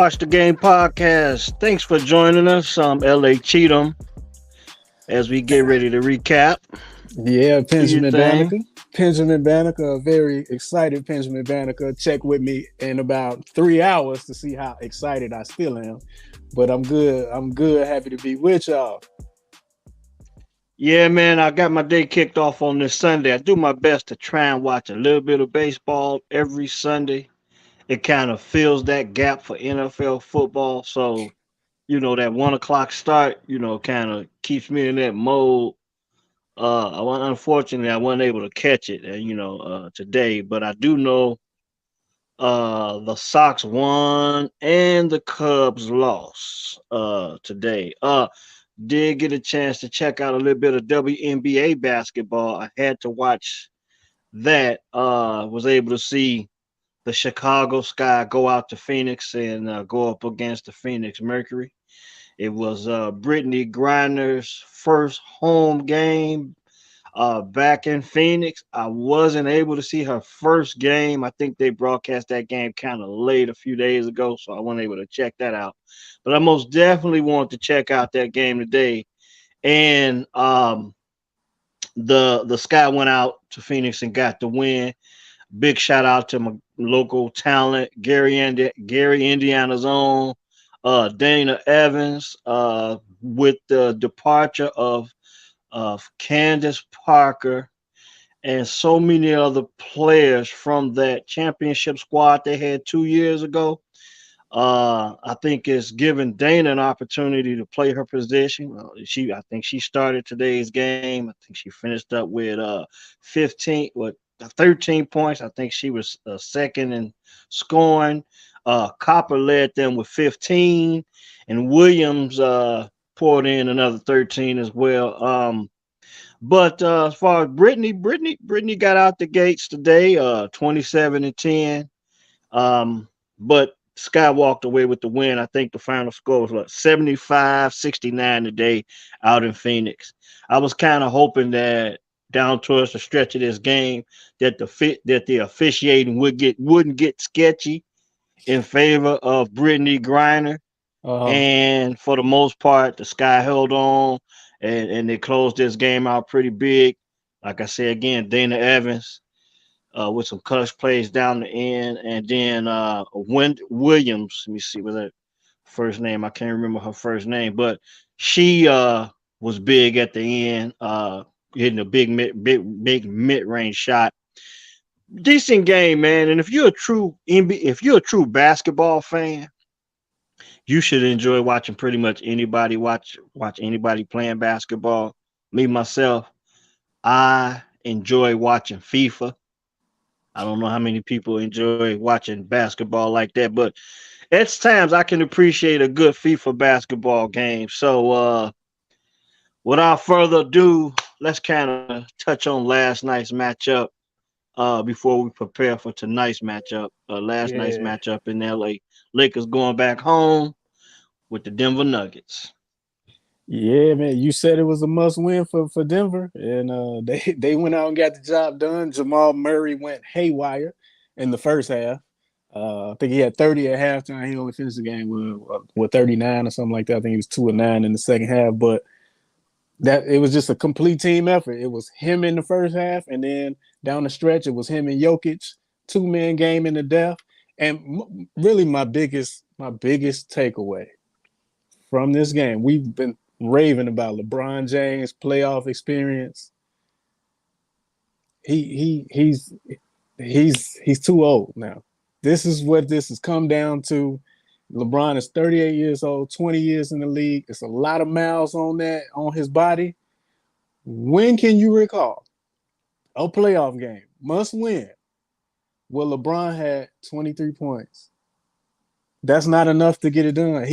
Watch the Game podcast. Thanks for joining us. I'm LA Cheatham as we get ready to recap. Yeah, Do your Benjamin thing. Banneker. Benjamin Banneker, a very excited Benjamin Banneker. Check with me in about 3 hours to see how excited I still am. But I'm good. I'm good. Happy to be with y'all. Yeah, man, I got my day kicked off on this Sunday. I do my best to try and watch a little bit of baseball every Sunday. It kind of fills that gap for NFL football. So, that 1 o'clock start, kind of keeps me in that mode. Unfortunately, I wasn't able to catch it, today, but I do know the Sox won and the Cubs lost today. Did get a chance to check out a little bit of WNBA basketball. I had to watch that. Was able to see the Chicago Sky go out to Phoenix and go up against the Phoenix Mercury. It was Brittany Griner's first home game back in Phoenix. I wasn't able to see her first game. I think they broadcast that game kind of late a few days ago, so I wasn't able to check that out. But I most definitely want to check out that game today. And the Sky went out to Phoenix and got the win. Big shout out to my local talent, Gary, Indiana's own, Dana Evans, with the departure of Candace Parker and so many other players from that championship squad they had 2 years ago. I think it's given Dana an opportunity to play her position. I think she started today's game. I think she finished up with 15, 13 points. I think she was second in scoring. Copper led them with 15, and Williams poured in another 13 as well. But as far as Brittany got out the gates today, 27 and 10. But Sky walked away with the win. I think the final score was like 75-69 today out in Phoenix. I was kind of hoping that down towards the stretch of this game that the officiating wouldn't get sketchy in favor of Brittany Griner. Uh, And for the most part, the Sky held on and they closed this game out pretty big. Like I said again, Dana Evans with some clutch plays down the end, and then Williams. Let me see what that first name. I can't remember her first name, but she was big at the end, hitting a big mid range shot. Decent game, man. And if you're a true basketball fan, you should enjoy watching pretty much anybody watch anybody playing basketball. Me myself, I enjoy watching FIFA. I don't know how many people enjoy watching basketball like that, but at times I can appreciate a good FIFA basketball game. So without further ado, let's kind of touch on last night's matchup before we prepare for tonight's matchup. Last night's yeah. matchup in LA. Lakers going back home with the Denver Nuggets. Yeah, man. You said it was a must win for Denver, and they went out and got the job done. Jamal Murray went haywire in the first half. I think he had 30 at halftime. He only finished the game with 39 or something like that. I think he was 2 of 9 in the second half, but that it was just a complete team effort. It was him in the first half, and then down the stretch, it was him and Jokic, 2 man game in the death. And really, my biggest takeaway from this game, we've been raving about LeBron James playoff experience. He's too old now. This is what this has come down to. LeBron is 38 years old, 20 years in the league. It's a lot of miles on his body. When can you recall a playoff game, must win, where LeBron had 23 points? That's not enough to get it done.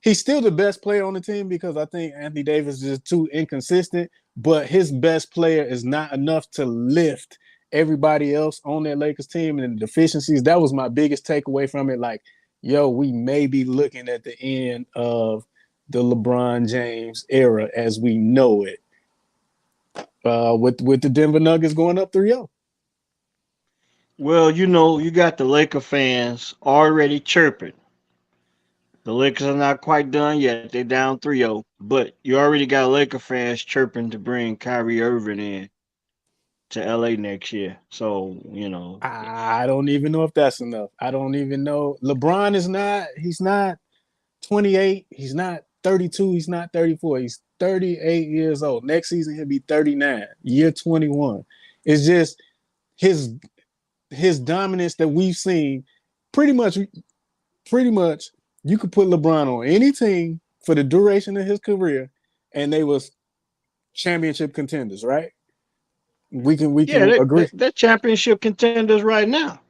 He's still the best player on the team because I think Anthony Davis is just too inconsistent, but his best player is not enough to lift everybody else on that Lakers team, and the deficiencies. That was my biggest takeaway from it. Like, yo, we may be looking at the end of the LeBron James era as we know it, with the Denver Nuggets going up 3-0. Well, you got the Laker fans already chirping. The Lakers are not quite done yet. They're down 3-0, but you already got Laker fans chirping to bring Kyrie Irving in to LA next year. So, I don't even know if that's enough. I don't even know. LeBron is not. He's not 28. He's not 32. He's not 34. He's 38 years old. Next season he'll be 39. Year 21. It's just his his dominance that we've seen. Pretty much, pretty much, you could put LeBron on any team for the duration of his career, and they was championship contenders, right? We can yeah, agree. they're championship contenders right now.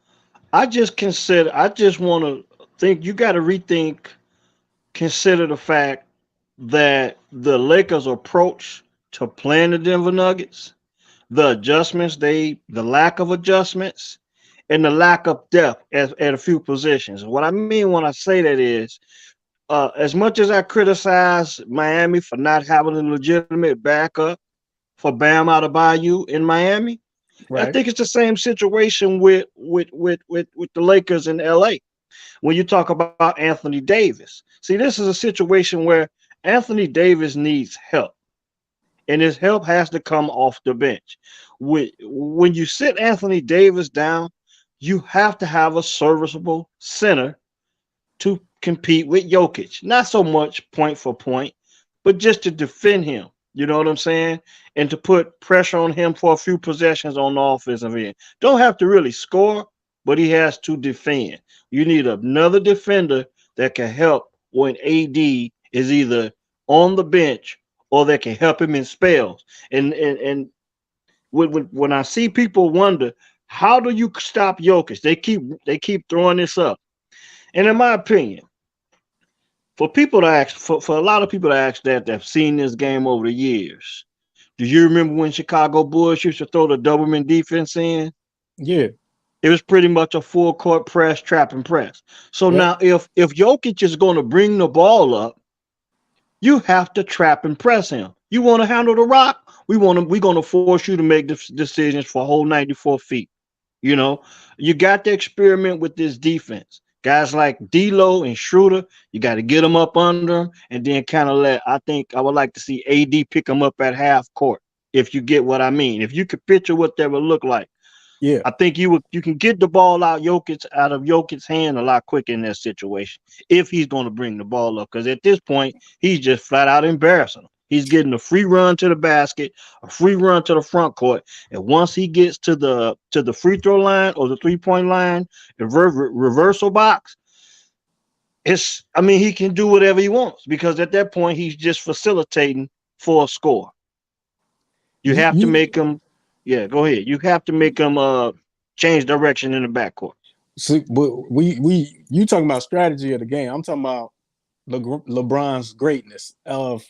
I just want to think, you got to rethink, consider the fact that the Lakers' approach to playing the Denver Nuggets, the lack of adjustments, and the lack of depth at a few positions. What I mean when I say that is, as much as I criticize Miami for not having a legitimate backup for Bam Adebayo in Miami, I Right, think it's the same situation with the Lakers in LA. When you talk about Anthony Davis, see, this is a situation where Anthony Davis needs help, and his help has to come off the bench. When you sit Anthony Davis down, you have to have a serviceable center to compete with Jokic. Not so much point for point, but just to defend him. You know what I'm saying? And to put pressure on him for a few possessions on the offensive end. Don't have to really score, but he has to defend. You need another defender that can help when AD is either on the bench or that can help him in spells. And when I see people wonder, how do you stop Jokic? They keep throwing this up. And in my opinion, for a lot of people to ask that have seen this game over the years, do you remember when Chicago Bulls used to throw the Doberman defense in? yeah, It was pretty much a full court press, trap and press. So yep, now if Jokic is going to bring the ball up, you have to trap and press him. You want to handle the rock? We're going to force you to make decisions for a whole 94 feet. You know, you got to experiment with this defense. Guys like D'Lo and Schroeder, you got to get them up under them, and then kind of let. I think I would like to see AD pick them up at half court. If you get what I mean, if you could picture what that would look like, yeah. I think you can get the ball out of Jokic's hand a lot quicker in that situation if he's going to bring the ball up. Because at this point, he's just flat out embarrassing them. He's getting a free run to the basket, a free run to the front court, and once he gets to the free throw line or the 3 point line, the reversal box, I mean, he can do whatever he wants because at that point he's just facilitating for a score. You You have to you make him, yeah, go ahead. You have to make him change direction in the backcourt. see, but we you talking about strategy of the game. I'm talking about LeBron's greatness. Of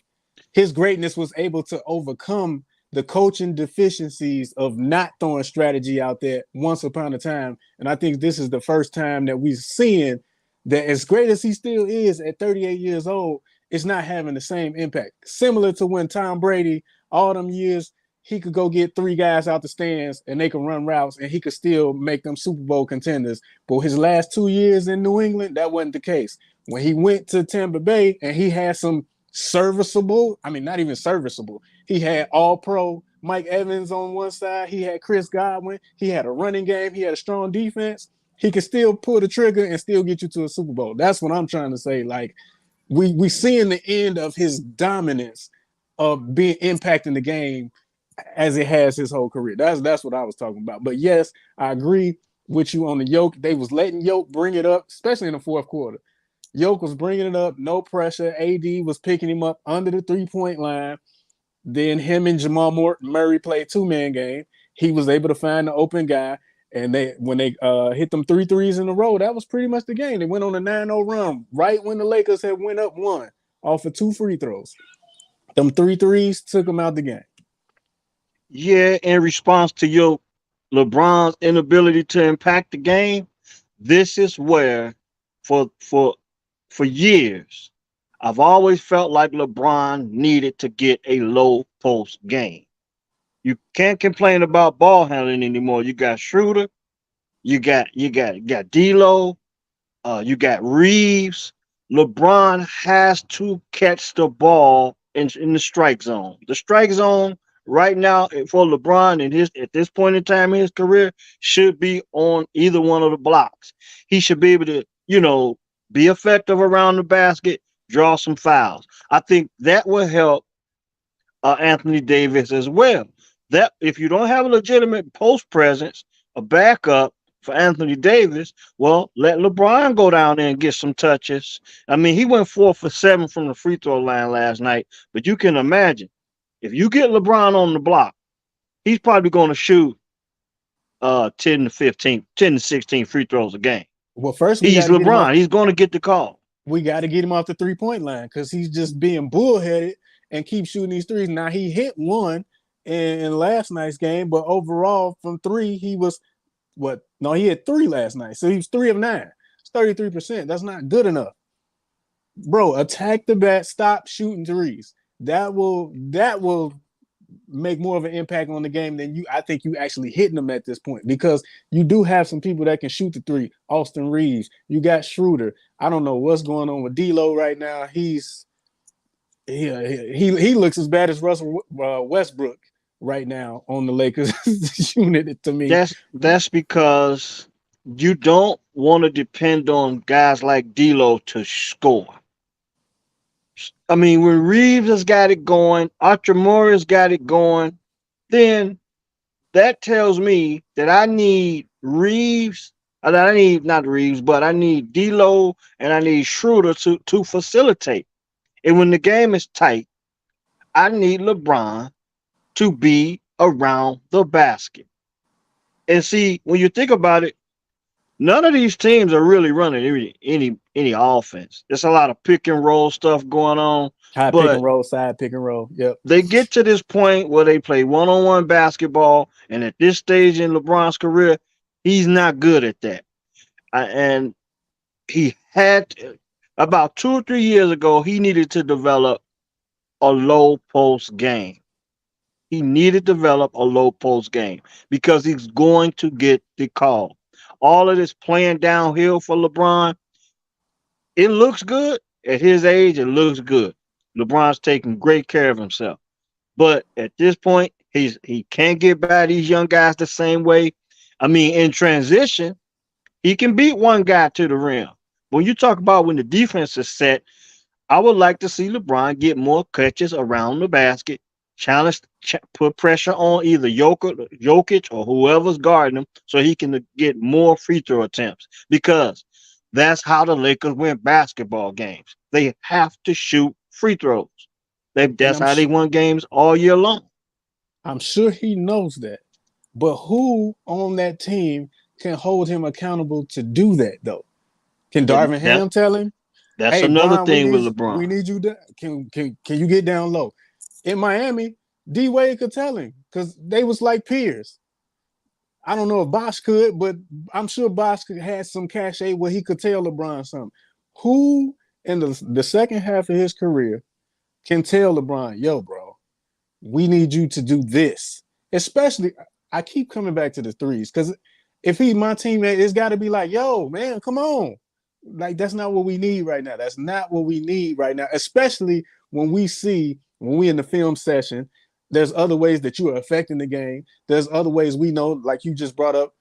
his greatness was able to overcome the coaching deficiencies of not throwing strategy out there once upon a time. And I think this is the first time that we've seen that, as great as he still is at 38 years old, it's not having the same impact. Similar to when Tom Brady, all them years, he could go get three guys out the stands and they could run routes and he could still make them Super Bowl contenders. But his last 2 years in New England, that wasn't the case. When he went to Tampa Bay and he had some serviceable, I mean, not even serviceable, he had all pro Mike Evans on one side, he had Chris Godwin, he had a running game, he had a strong defense. He could still pull the trigger and still get you to a Super Bowl. That's what I'm trying to say. Like, we seeing the end of his dominance of being impacting the game as it has his whole career. That's what I was talking about. But yes, I agree with you on the Yoke. They was letting Yoke bring it up, especially in the fourth quarter. Yoke was bringing it up, no pressure. AD was picking him up under the 3 point line. Then him and Jamal Murray played 2 man game. He was able to find the open guy. And they when they hit them 3 threes in a row, that was pretty much the game. They went on a 9-0 run right when the Lakers had went up one off of 2 free throws. Them 3 threes took them out the game. Yeah, in response to your LeBron's inability to impact the game, this is where for for for years I've always felt like LeBron needed to get a low post game. You can't complain about ball handling anymore. You got Schroeder, you got D'Lo, you got Reeves. LeBron has to catch the ball in the strike zone. The strike zone right now for LeBron in his at this point in time in his career should be on either one of the blocks. He should be able to, be effective around the basket, draw some fouls. I think that will help Anthony Davis as well. That if you don't have a legitimate post presence, a backup for Anthony Davis, well, let LeBron go down there and get some touches. I mean, he went 4 for 7 from the free throw line last night, but you can imagine if you get LeBron on the block, he's probably going to shoot 10 to 15, 10 to 16 free throws a game. Well, first we got He's to get him off. LeBron. He's going to get the call. We got to get him off the 3-point line because he's just being bullheaded and keep shooting these threes. Now he hit one in last night's game, but overall from three he was what? No, he had 3 last night, so he was 3 of 9. It's 33%. That's not good enough, bro. Attack the bat. Stop shooting threes. That will make more of an impact on the game than you. I think you actually hitting them at this point because you do have some people that can shoot the three. Austin Reeves, you got Schroeder. I don't know what's going on with D'Lo right now. He looks as bad as Russell Westbrook right now on the Lakers unit to me. That's because you don't want to depend on guys like D'Lo to score. I mean, when Reeves has got it going, Archimori's got it going, then that tells me that I need Reeves. I need not Reeves, but I need D'Lo and I need Schroeder to facilitate. And when the game is tight, I need LeBron to be around the basket. And see, when you think about it, none of these teams are really running any offense. There's a lot of pick and roll stuff going on, High pick and but roll, side pick and roll. Yep. they get to this point where they play one-on-one basketball, and at this stage in LeBron's career, he's not good at that. And he had about 2 or 3 years ago, he needed to develop a low post game. He needed to develop a low post game because he's going to get the call. All of this playing downhill for LeBron, it looks good at his age. It looks good. LeBron's taking great care of himself, but at this point, he can't get by these young guys the same way. I mean, in transition, he can beat one guy to the rim. When you talk about when the defense is set, I would like to see LeBron get more catches around the basket, put pressure on either Jokic or whoever's guarding him, so he can get more free throw attempts. Because that's how the Lakers win basketball games. They have to shoot free throws. And That's how they won games all year long. I'm sure he knows that. But who on that team can hold him accountable to do that though? Can And Darvin Ham tell him, that's "Hey, another Bron, thing with we LeBron. need you to can you get down low?" In Miami, D Wade could tell him because they was like peers. I don't know if Bosh could, but I'm sure Bosh could have some cachet where he could tell LeBron something. Who in the second half of his career can tell LeBron, "Yo, bro, we need you to do this." Especially, I keep coming back to the threes because if he's my teammate, it's got to be like, "Yo, man, come on." Like, that's not what we need right now. That's not what we need right now, especially when we in the film session, there's other ways that you are affecting the game. There's other ways we know, like you just brought up,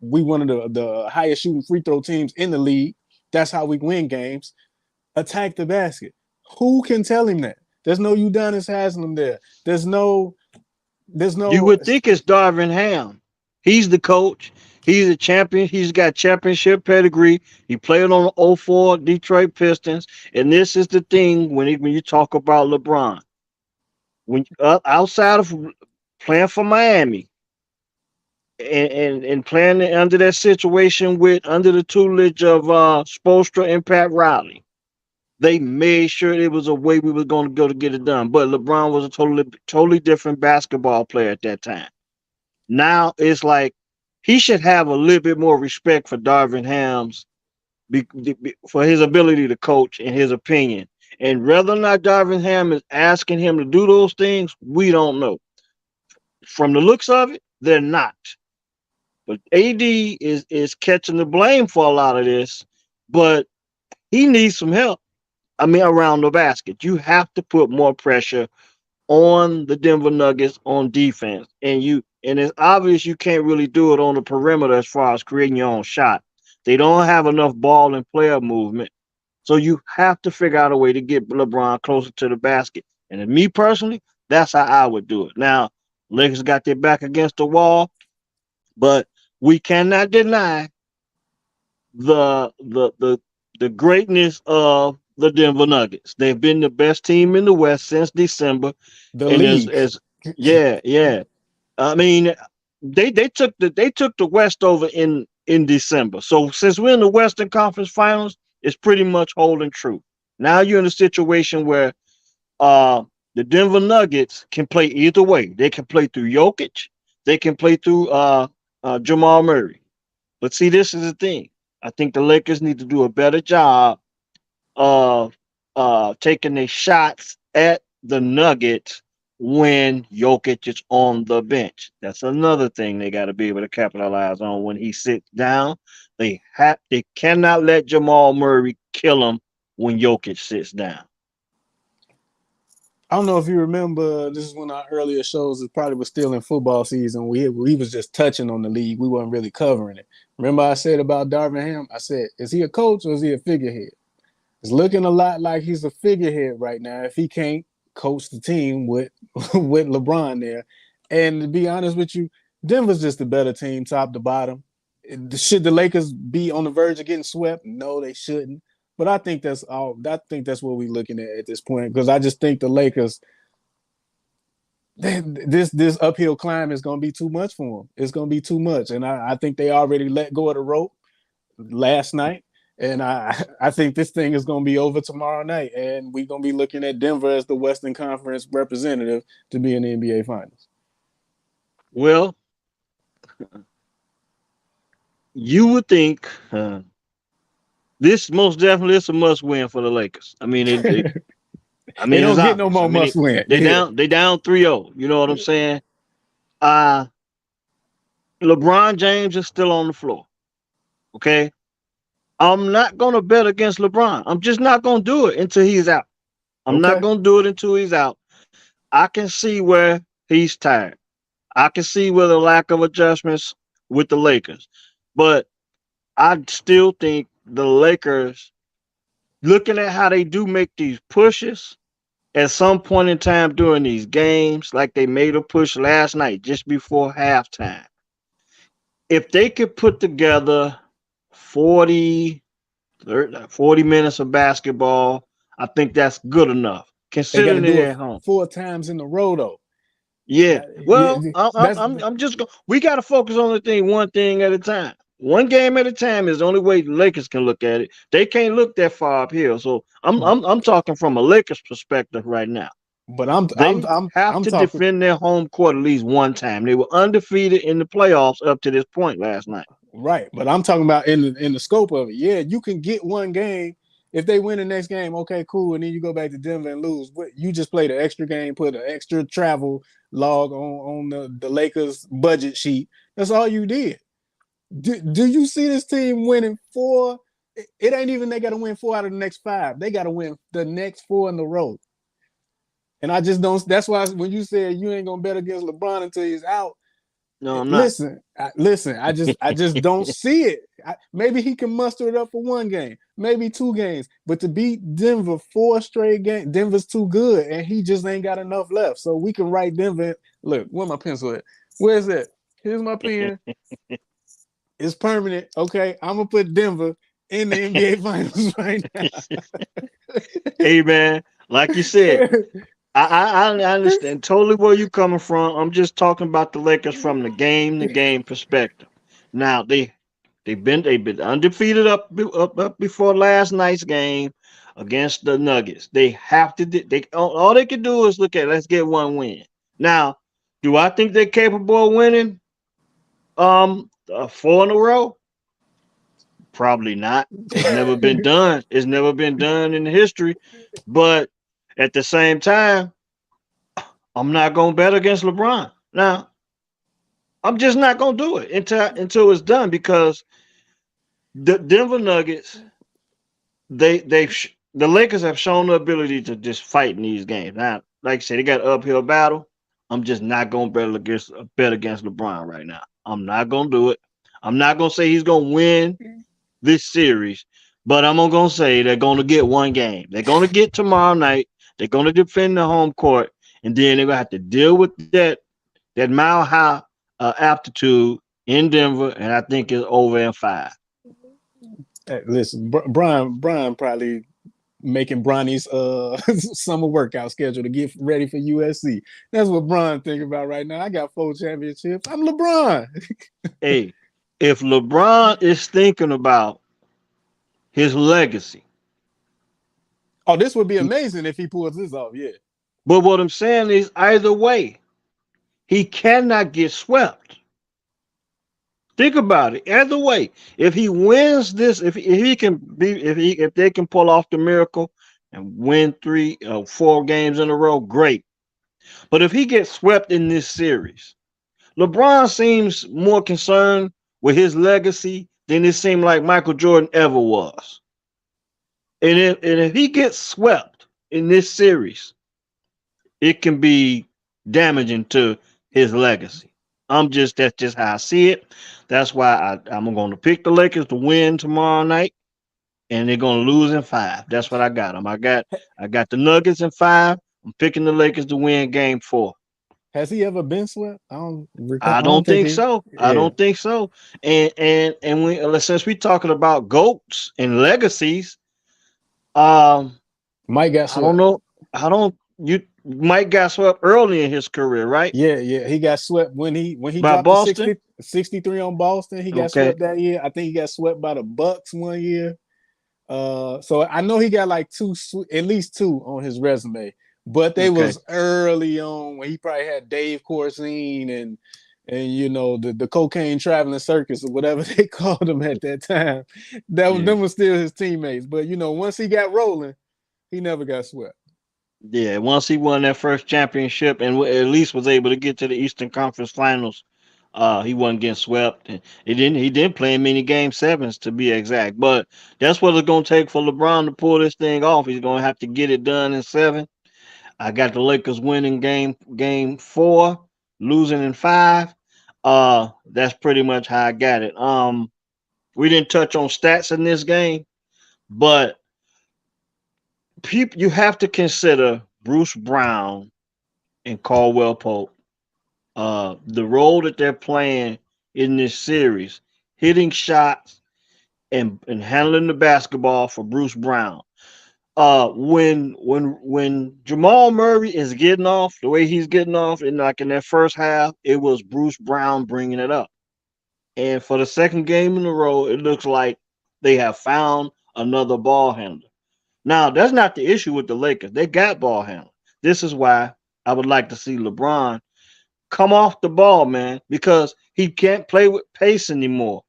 we one of the highest shooting free throw teams in the league. That's how we win games. Attack the basket. Who can tell him that? There's no Udonis Haslam there. There's You no would think it's Darvin Ham. He's the coach. He's a champion. He's got championship pedigree. He played on the '04 Detroit Pistons. And this is the thing when you talk about LeBron. When outside of playing for Miami and playing under that situation with under the tutelage of Spoelstra and Pat Riley, they made sure it was a way we were going to go to get it done. But LeBron was a totally different basketball player at that time. Now it's like he should have a little bit more respect for Darvin Ham's for his ability to coach and his opinion. And whether or not Darvin Ham is asking him to do those things, we don't know. From the looks of it, they're not. But AD is catching the blame for a lot of this, but he needs some help. I mean, around the basket. You have to put more pressure on the Denver Nuggets on defense, and it's obvious you can't really do it on the perimeter as far as creating your own shot. They don't have enough ball and player movement, so you have to figure out a way to get LeBron closer to the basket. And to me personally, that's how I would do it. Now, Lakers got their back against the wall, but we cannot deny the the greatness of the Denver Nuggets. They've been the best team in the West since December, The and league. as yeah, yeah. I mean, they took the West over in December. So since we're in the Western Conference Finals, it's pretty much holding true. Now you're in a situation where uh the Denver Nuggets can play either way. They can play through Jokic, they can play through Jamal Murray. But see, this is the thing. I think the Lakers need to do a better job of taking their shots at the Nuggets when Jokic is on the bench. That's another thing they got to be able to capitalize on when he sits down. They cannot let Jamal Murray kill him when Jokic sits down. I don't know if you remember. This is one of our earlier shows. It probably was still in football season. We was just touching on the league. We weren't really covering it. Remember I said about Darvin Ham? I said, is he a coach or is he a figurehead? It's looking a lot like he's a figurehead right now. If he can't coach the team with with LeBron there, and to be honest with you, Denver's just a better team, top to bottom. Should the Lakers be on the verge of getting swept? No, they shouldn't. But I think that's all. I think that's what we're looking at this point because I just think the Lakers this uphill climb is going to be too much for them. It's going to be too much, and I think they already let go of the rope last night. And I think this thing is going to be over tomorrow night, and we're going to be looking at Denver as the Western Conference representative to be in the NBA Finals. Well, you would think this most definitely is a must win for the Lakers. I mean, I It mean, it's don't get no obvious. I more mean, must win. they Yeah. down 3-0. You know what I'm saying? Uh LeBron James is still on the floor. Okay, I'm not gonna bet against LeBron. I'm just not gonna do it until he's out. I'm not Okay. gonna do it until he's out. I can see where he's tired. I can see where the lack of adjustments with the Lakers, but I still think the Lakers, looking at how they do make these pushes, at some point in time during these games, like they made a push last night just before halftime, if they could put together 40, 40 minutes of basketball, I think that's good enough, They got to considering do they're it at home. 4 times in a row, though. Yeah. Well, That's I'm just going. We got to focus on the thing, one thing at a time. One game at a time is the only way the Lakers can look at it. They can't look that far uphill. So I'm talking from a Lakers perspective right now. but I'm I'm They I'm have I'm to talking defend their home court at least one time. They were undefeated in the playoffs up to this point last night. right, but I'm talking about in the scope of it. Yeah, you can get one game. If they win the next game, okay, cool, and then you go back to Denver and lose. But you just played an extra game, put an extra travel log on the Lakers budget sheet. That's all you did. Do you see this team winning four? It ain't even they got to win 4 out of the next 5. They got to win the next 4 in a row. And I just don't. That's why when you said you ain't gonna bet against LeBron until he's out, No, I'm not. listen. I just don't see it. Maybe he can muster it up for one game, maybe 2 games, but to beat Denver 4 straight games, Denver's too good, and he just ain't got enough left. So we can write Denver. Look, where my pencil at? Where's that? Here's my pen. It's permanent. Okay, I'm gonna put Denver in the NBA Finals right Hey man, like you said, I understand totally where you're coming from. I'm just talking about the Lakers from the game to game perspective. Now they've been undefeated up before last night's game against the Nuggets. They have to they all they can do is look at, let's get one win. Now, do I think they're capable of winning 4 in a row? Probably not. It's never been done. It's never been done in history. But at the same time, I'm not gonna bet against LeBron. Now, I'm just not gonna do it until it's done because the Denver Nuggets, they the Lakers have shown the ability to just fight in these games. Now, like I said, they got an uphill battle. I'm just not gonna bet against LeBron right now. I'm not gonna do it. I'm not gonna say he's gonna win this series, but I'm gonna say they're gonna get one game. They're gonna get tomorrow night. They're gonna defend the home court, and then they're gonna have to deal with that mile high altitude in Denver, and I think it's over in 5. Hey, listen, Brian probably making Bronny's summer workout schedule to get ready for USC. That's what Brian thinking about right now. I got 4 championships. I'm LeBron. Hey, if LeBron is thinking about his legacy, Oh, this would be amazing if he pulls this off. Yeah. but what I'm saying is either way, he cannot get swept. Think about it. Either way, if he wins this, if he can be, if they can pull off the miracle and win 4 games in a row, great. But if he gets swept in this series, LeBron seems more concerned with his legacy than it seemed like Michael Jordan ever was. And if he gets swept in this series, it can be damaging to his legacy. That's just how I see it. That's why I'm going to pick the Lakers to win tomorrow night, and they're going to lose in 5. That's what I got them. I got the Nuggets in 5. I'm picking the Lakers to win Game 4. Has he ever been swept? I don't recall. I I don't don't think think he. so. I Yeah. don't think so. And since we talking about goats and legacies, um, Mike got I don't swept. know. I don't. You Mike got swept early in his career, right? Yeah. He got swept when he By dropped the Boston. 63 on Boston. He got Okay. swept that year. I think he got swept by the Bucks one year. So I know he got like at least two on his resume, but they Okay. was early on when he probably had Dave Corzine and the cocaine traveling circus or whatever they called him at that time. Yeah. Them was still his teammates, but once he got rolling, he never got swept. Yeah. Once he won that first championship and at least was able to get to the Eastern Conference Finals, he wasn't getting swept. And he didn't play in many game sevens to be exact. But that's what it's gonna take for LeBron to pull this thing off. He's gonna have to get it done in 7. I got the Lakers winning game 4, losing in 5. That's pretty much how I got it. We didn't touch on stats in this game, but people you have to consider Bruce Brown and Caldwell Pope. The role that they're playing in this series, hitting shots and handling the basketball for Bruce Brown. When Jamal Murray is getting off the way he's getting off, in like in that first half, it was Bruce Brown bringing it up. And for the second game in a row, it looks like they have found another ball handler. Now, that's not the issue with the Lakers. They got ball handlers. This is why I would like to see LeBron come off the ball, man, because he can't play with pace anymore.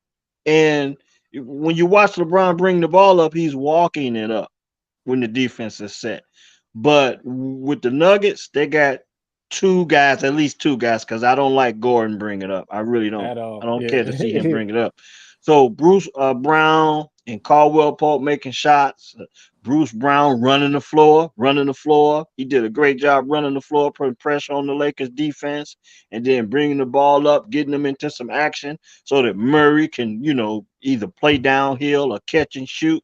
And when you watch LeBron bring the ball up, he's walking it up when the defense is set. But with the Nuggets, they got 2 guys, at least 2 guys, because I don't like Gordon bring it up. I really don't. At I all. don't care to see him Yeah. bring it up. So Bruce Brown and Caldwell Pope making shots. Bruce Brown running the floor. He did a great job running the floor, putting pressure on the Lakers defense, and then bringing the ball up, getting them into some action so that Murray can, either play downhill or catch and shoot.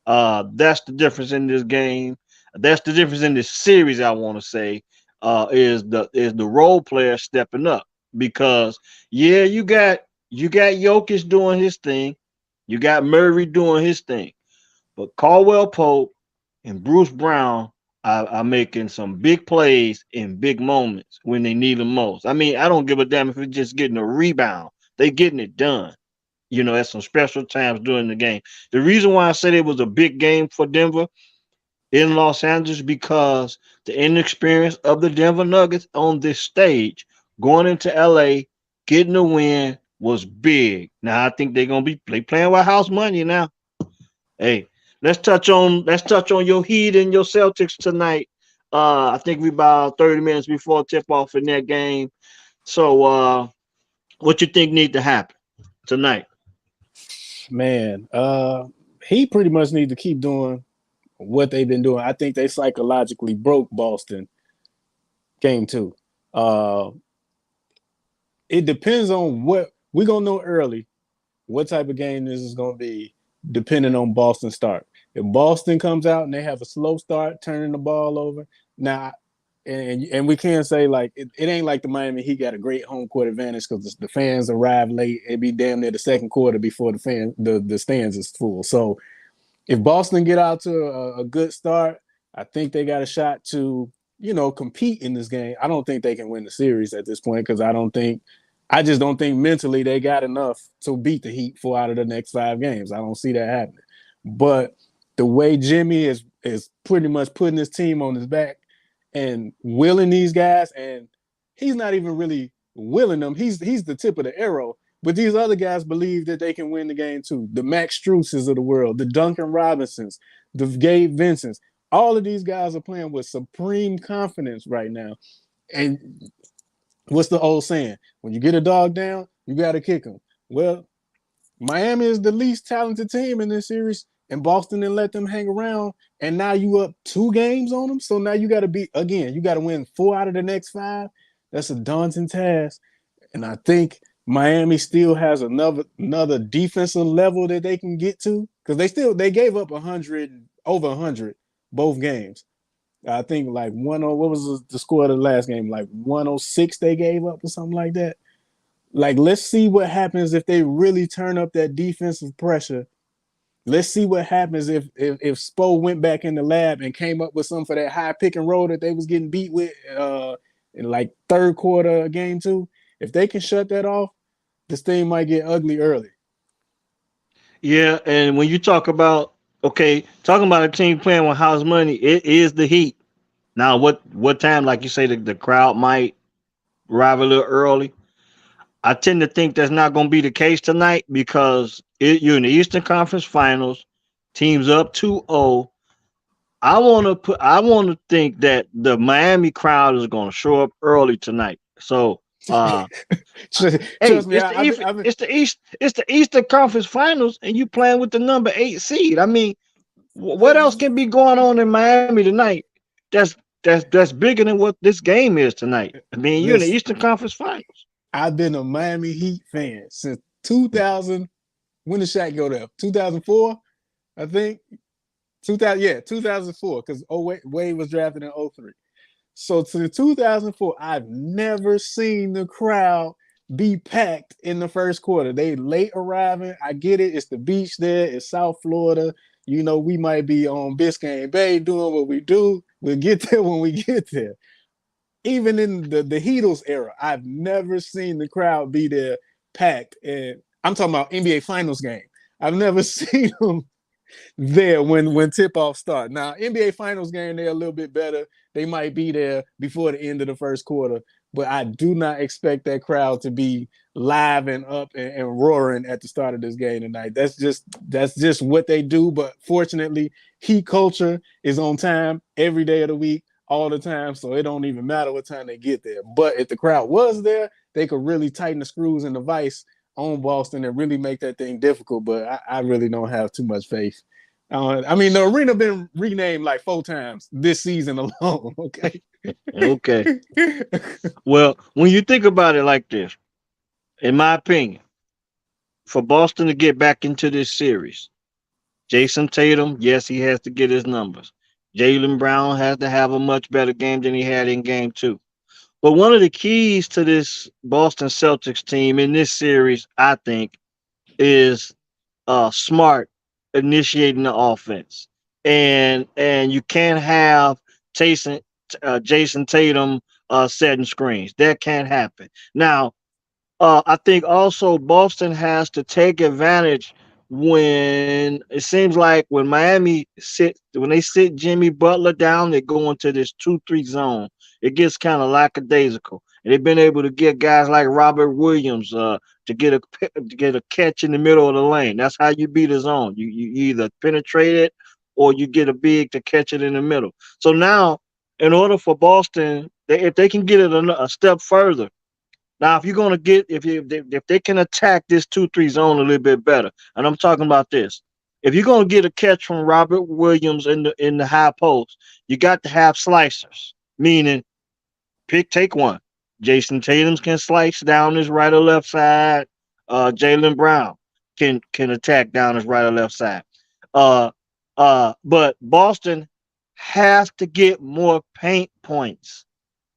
That's the difference in this game. That's the difference in this series. I want to say is the role player stepping up because yeah, you got Jokic doing his thing, you got Murray doing his thing, but Caldwell Pope and Bruce Brown are making some big plays in big moments when they need them most. I mean, I don't give a damn if it's just getting a rebound; they getting it done at some special times during the game. The reason why I said it was a big game for Denver in Los Angeles because the inexperience of the Denver Nuggets on this stage going into LA, getting a win was big. Now I think they're gonna be playing with house money now. Hey, let's touch on your Heat and your Celtics tonight. I think we about 30 minutes before tip off in that game. So what you think need to happen tonight? Man, he pretty much need to keep doing what they've been doing. I think they psychologically broke Boston game two. Uh, it depends on what we're gonna know early what type of game this is gonna be, depending on Boston start. If Boston comes out and they have a slow start, turning the ball over, now, and we can't say like it ain't like the Miami Heat got a great home court advantage because the fans arrive late. It'd be damn near the second quarter before the stands is full. So if Boston get out to a good start, I think they got a shot to, compete in this game. I don't think they can win the series at this point because I just don't think mentally they got enough to beat the Heat 4 out of the next 5 games. I don't see that happening. But the way Jimmy is pretty much putting his team on his back and willing these guys, and he's not even really willing them. He's the tip of the arrow. But these other guys believe that they can win the game too. The Max Struces of the world, the Duncan Robinsons, the Gabe Vincents. All of these guys are playing with supreme confidence right now. And what's the old saying? When you get a dog down, you got to kick him. Well, Miami is the least talented team in this series, and Boston didn't let them hang around. And now you up 2 games on them. So now you got to be, again, you got to win 4 out of the next 5. That's a daunting task. And I think Miami still has another defensive level that they can get to because they gave up 100 over 100 both games. I think like what was the score of the last game? Like 106 they gave up or something like that. Like let's see what happens if they really turn up that defensive pressure. Let's see what happens if Spo went back in the lab and came up with something for that high pick and roll that they was getting beat with in like third quarter of game 2. If they can shut that off, this thing might get ugly early. Yeah, and when you talk about talking about a team playing with house money, it is the Heat. Now, what time, like you say, the crowd might arrive a little early. I tend to think that's not going to be the case tonight because you're in the Eastern Conference Finals, teams up 2-0. I want to think that the Miami crowd is going to show up early tonight. So, hey, Trust me, I've been it's the Eastern Conference Finals, and you playing with the number 8 seed. I mean, what else can be going on in Miami tonight? That's that's bigger than what this game is tonight. I mean, you're in the listen. Eastern Conference Finals. I've been a Miami Heat fan since 2000. When did Shaq go there? 2004, I think. 2000, yeah, 2004. Because Wade was drafted in '03. So to 2004, I've never seen the crowd be packed in the first quarter. They late arriving. I get it. It's the beach there. It's South Florida. We might be on Biscayne Bay doing what we do. We'll get there when we get there. Even in the Heatles era, I've never seen the crowd be there packed. And I'm talking about NBA Finals game. I've never seen them there when tip off start. Now NBA Finals game, they're a little bit better. They might be there before the end of the first quarter, but I do not expect that crowd to be live and up and roaring at the start of this game tonight. That's just what they do. But fortunately, Heat culture is on time every day of the week, all the time, so it don't even matter what time they get there. But if the crowd was there, they could really tighten the screws in the vice on Boston and really make that thing difficult. But I really don't have too much faith. I mean, the arena been renamed like 4 times this season alone. Okay. Okay. Well, when you think about it like this, in my opinion, for Boston to get back into this series, Jason Tatum, yes, he has to get his numbers. Jalen Brown has to have a much better game than he had in game 2. But one of the keys to this Boston Celtics team in this series, I think, is Smart initiating the offense, and you can't have Jason Tatum setting screens. That can't happen. Now, I think also Boston has to take advantage when it seems like when they sit Jimmy Butler down, they go into this 2-3 zone. It gets kind of lackadaisical. And they've been able to get guys like Robert Williams to get a catch in the middle of the lane. That's how you beat a zone. You either penetrate it or you get a big to catch it in the middle. So now, in order for Boston, if they can get it a step further, now, if you're going to get if they can attack this 2-3 zone a little bit better, and I'm talking about this, If you're gonna get a catch from Robert Williams in the high post, you got to have slicers. Meaning, take one. Jason Tatum's can slice down his right or left side. Jalen Brown can attack down his right or left side. Uh, but Boston has to get more paint points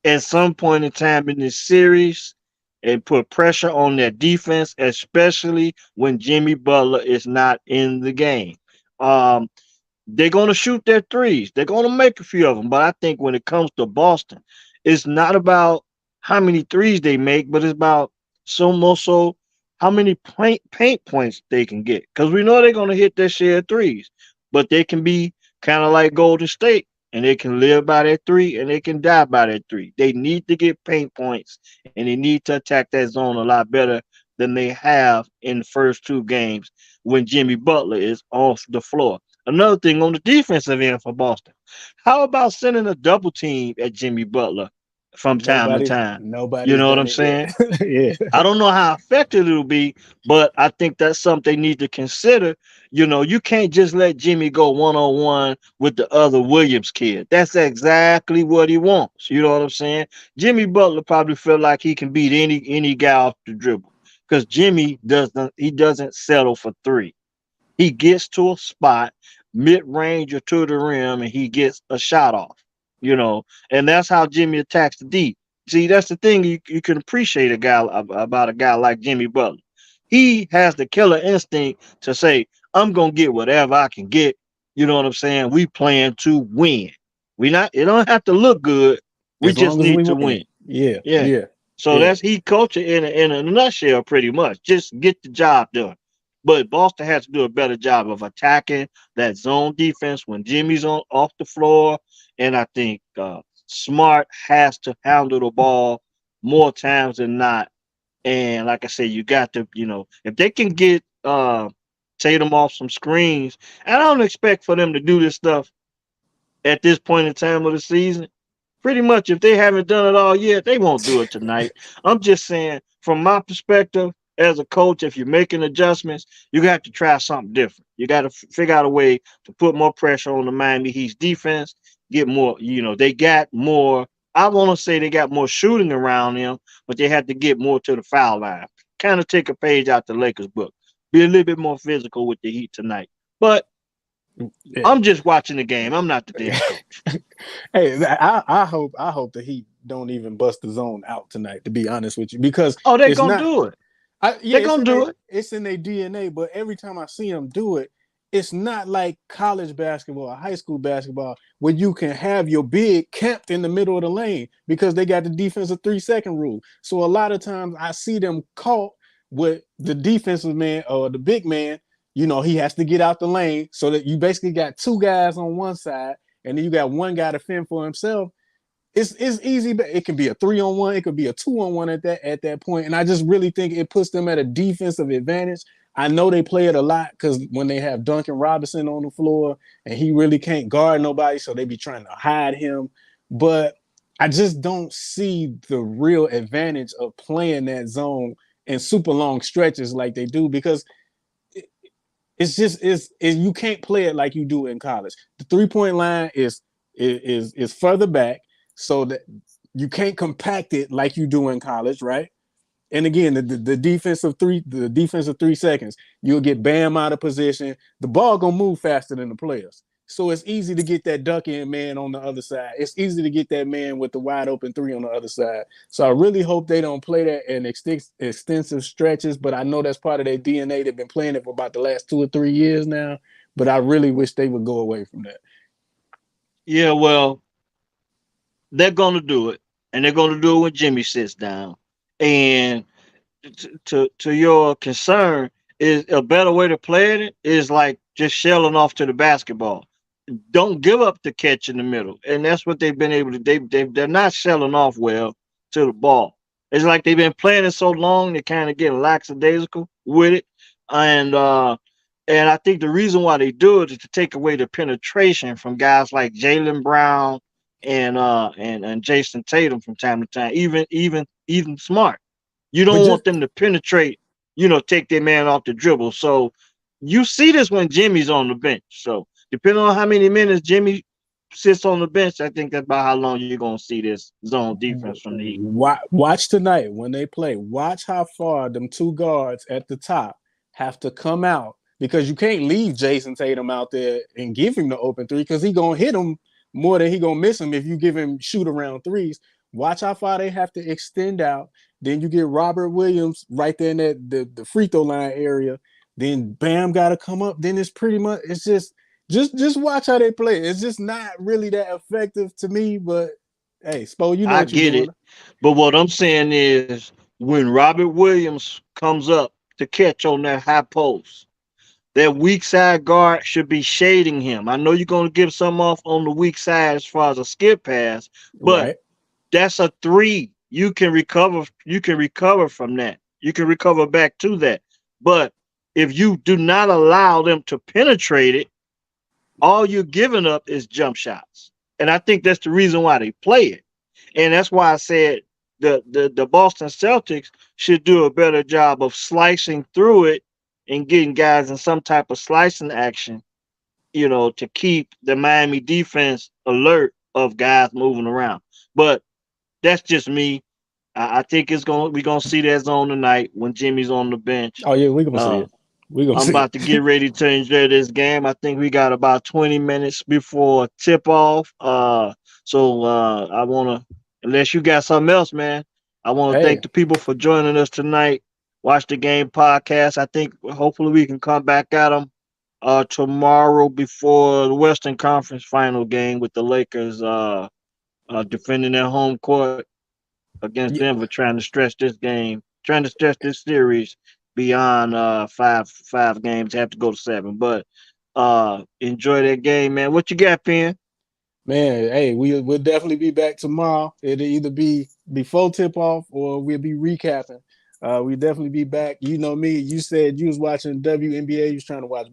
at some point in time in this series and put pressure on their defense, especially when Jimmy Butler is not in the game. Um, they're going to shoot their threes. They're going to make a few of them. But I think when it comes to Boston, it's not about how many threes they make, but it's about so more so how many paint points they can get. Because we know they're going to hit their share of threes, but they can be kind of like Golden State, and they can live by that three and they can die by that three. They need to get paint points, and they need to attack that zone a lot better than they have in the first two games when Jimmy Butler is off the floor. Another thing on the defensive end for Boston, how about sending a double team at Jimmy Butler from time to time? You Nobody's know what done I'm it yet. saying? Yeah. I don't know how effective it'll be, but I think that's something they need to consider. You can't just let Jimmy go one on one with the other Williams kid. That's exactly what he wants. You know what I'm saying? Jimmy Butler probably feel like he can beat any guy off the dribble because Jimmy doesn't settle for three. He gets to a spot mid range or to the rim and he gets a shot off, and that's how Jimmy attacks the D. See, that's the thing you can appreciate about a guy like Jimmy Butler. He has the killer instinct to say, I'm gonna get whatever I can get. You know what I'm saying? We plan to win. It don't have to look good. We As just long as need we to win. win. Yeah. Yeah. Yeah. So Yeah. that's he culture in a nutshell, pretty much. Just get the job done. But Boston has to do a better job of attacking that zone defense when Jimmy's on off the floor, and I think Smart has to handle the ball more times than not. And like I said, you got to, if they can get Tatum off some screens, and I don't expect for them to do this stuff at this point in time of the season. Pretty much, if they haven't done it all yet, they won't do it tonight. I'm just saying, from my perspective as a coach, if you're making adjustments, you got to try something different. You got to figure out a way to put more pressure on the Miami Heat's defense, get more, they got more. I want to say they got more shooting around them, but they had to get more to the foul line. Kind of take a page out the Lakers book. Be a little bit more physical with the Heat tonight. But Yeah. I'm just watching the game. I'm not the damn coach. Hey, I hope the Heat don't even bust the zone out tonight. To be honest with you, because Oh, they're it's gonna not. do it. Yeah, They're gonna do it. it's in their DNA. But every time I see them do it, it's not like college basketball or high school basketball where you can have your big camped in the middle of the lane because they got the defensive 3-second rule. So a lot of times I see them caught with the defensive man or the big man. He has to get out the lane so that you basically got two guys on one side and then you got one guy to fend for himself. It's easy, but it can be a 3-on-1, it could be a 2-on-1 at that point. And I just really think it puts them at a defensive advantage. I know they play it a lot because when they have Duncan Robinson on the floor and he really can't guard nobody, so they be trying to hide him. But I just don't see the real advantage of playing that zone in super long stretches like they do because you can't play it like you do in college. The 3-point line is further back, so that you can't compact it like you do in college, right? And again, the defensive 3 seconds, you'll get Bam out of position. The ball gonna move faster than the players. So it's easy to get that duck in man on the other side. It's easy to get that man with the wide open three on the other side. So I really hope they don't play that in extensive stretches, but I know that's part of their DNA. They've been playing it for about the last 2 or 3 years now, but I really wish they would go away from that. Yeah, well, they're gonna do it, and they're gonna do it when Jimmy sits down. And to your concern, is a better way to play it is like just shelling off to the basketball. Don't give up the catch in the middle, and that's what they've been able to. They're not shelling off well to the ball. It's like they've been playing it so long they kind of get lackadaisical with it, and uh, and I think the reason why they do it is to take away the penetration from guys like Jalen Brown and Jason Tatum from time to time, even Smart. You But don't just want them to penetrate, take their man off the dribble. So you see this when Jimmy's on the bench. So depending on how many minutes Jimmy sits on the bench, I think that's about how long you're gonna see this zone defense from the Heat. Watch tonight when they play. Watch how far them two guards at the top have to come out because you can't leave Jason Tatum out there and give him the open three because he gonna hit him more than he gonna miss him if you give him shoot around threes. Watch how far they have to extend out. Then you get Robert Williams right there in the free throw line area. Then Bam got to come up. Then it's pretty much it's just watch how they play. It's just not really that effective to me, but hey, Spo, you know I what you're get doing. it, but what I'm saying is when Robert Williams comes up to catch on that high post, that weak side guard should be shading him. I know you're going to give some off on the weak side as far as a skip pass, but Right. that's a three. You can recover. You can recover from that. You can recover back to that. But if you do not allow them to penetrate it, all you're giving up is jump shots. And I think that's the reason why they play it. And that's why I said the Boston Celtics should do a better job of slicing through it and getting guys in some type of slicing action, to keep the Miami defense alert of guys moving around. But that's just me. I think we're gonna see that zone tonight when Jimmy's on the bench. Oh yeah, we're gonna see Uh, it. We're gonna I'm see about to get it. ready to enjoy this game. I think we got about 20 minutes before tip off. So I wanna, unless you got something else, man, I wanna thank Hey, the people for joining us tonight. Watch the game podcast. I think hopefully we can come back at them tomorrow before the Western Conference final game with the Lakers defending their home court against yeah, Denver, trying to stretch this series beyond five games. Have to go to seven, but enjoy that game, man. What you got, Pen? man. Hey, we'll definitely be back tomorrow. It'll either be before tip off or we'll be recapping. We definitely be back. You know me. You said you was watching WNBA. You was trying to watch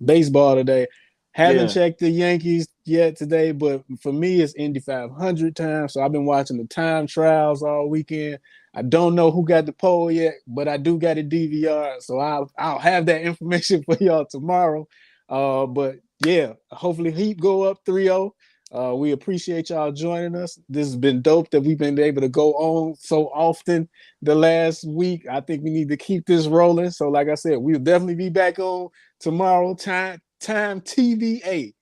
baseball today. Haven't Yeah, checked the Yankees yet today, but for me, it's Indy 500 time. So I've been watching the time trials all weekend. I don't know who got the poll yet, but I do got a DVR. So I'll have that information for y'all tomorrow. But yeah, hopefully Heat go up 3-0. We appreciate y'all joining us. This has been dope that we've been able to go on so often the last week. I think we need to keep this rolling. So, like I said, we'll definitely be back on tomorrow. Time TVA.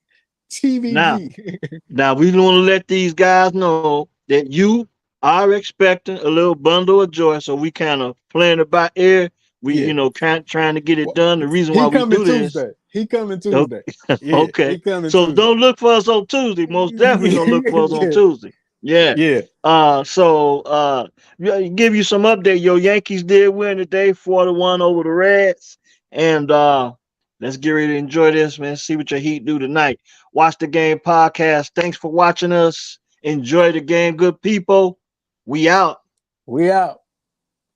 now TVV. now we want to let these guys know that you are expecting a little bundle of joy, so we kind of playing it by ear. We Yeah. trying to get it Well, done. The reason why he we coming do this. Tuesday. He coming o- Tuesday. Yeah, Okay, he coming so Tuesday. don't look for us on Tuesday. Most definitely don't look for us on Yeah. Tuesday. Yeah. Yeah. So yeah, give you some update. Your Yankees did win today, 4-1 over the Reds, and let's get ready to enjoy this, man. See what your Heat do tonight. Watch the game podcast. Thanks for watching us. Enjoy the game, good people. We out. We out.